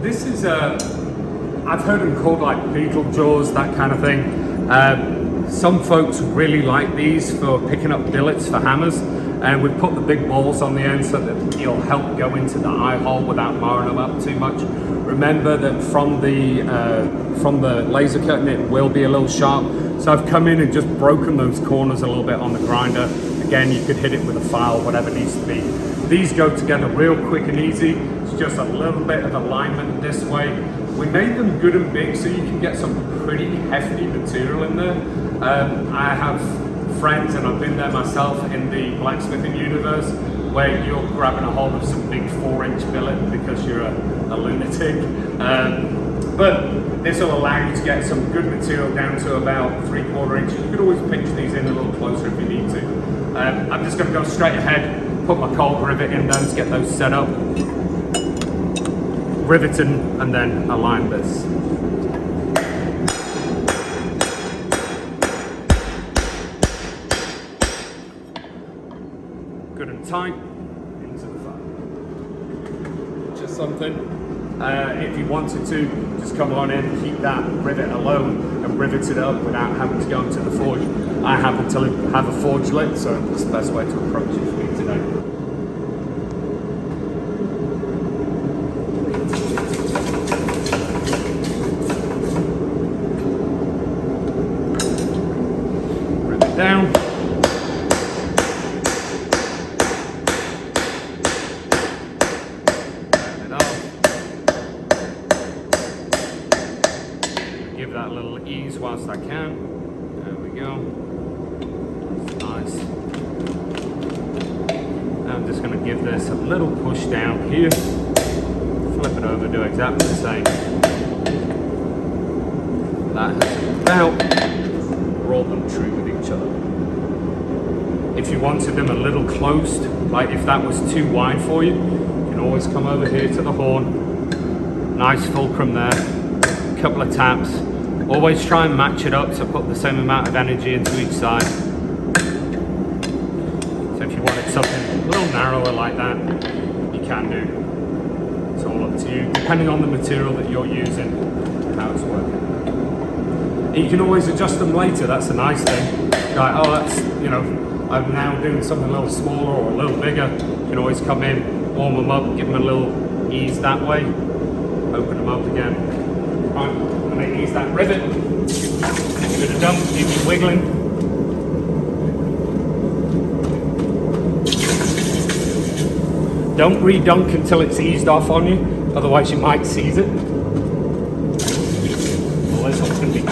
this is I've heard them called like beetle jaws, that kind of thing. Some folks really like these for picking up billets for hammers, and we've put the big balls on the end so that it'll help go into the eye hole without marring them up too much. Remember that from the laser cutting it will be a little sharp, so I've come in and just broken those corners a little bit on the grinder. Again, you could hit it with a file, whatever needs to be. These go together real quick and easy. It's just a little bit of alignment this way. We made them good and big so you can get some pretty hefty material in there. I have friends, and I've been there myself, in the blacksmithing universe, where you're grabbing a hold of some big 4-inch billet because you're a lunatic. But this will allow you to get some good material down to about 3/4 inches. You could always pinch these in a little closer if you need to. I'm just going to go straight ahead, put my cold rivet in those, get those set up, riveting, and then align this. Good and tight into the fire. Just something. If you wanted to, just come on in, keep that rivet alone and rivet it up without having to go into the forge. I happen to have a forge lit, so it's the best way to approach it for me today. Rivet down. Give that a little ease whilst I can. There we go. That's nice. I'm just going to give this a little push down here. Flip it over, do exactly the same. That has about brought them true with each other. If you wanted them a little closed, like if that was too wide for you, you can always come over here to the horn. Nice fulcrum there. Couple of taps. Always try and match it up, so put the same amount of energy into each side. So if you wanted something a little narrower like that, you can do. It's all up to you, depending on the material that you're using, how it's working. And you can always adjust them later, that's a nice thing. Like, oh, that's, you know, I'm now doing something a little smaller or a little bigger. You can always come in, warm them up, give them a little ease that way, open them up again. Right, I'm going to ease that rivet. Give it a dump, keep it wiggling. Don't re-dunk until it's eased off on you, otherwise you might seize it. Well, this one's going to be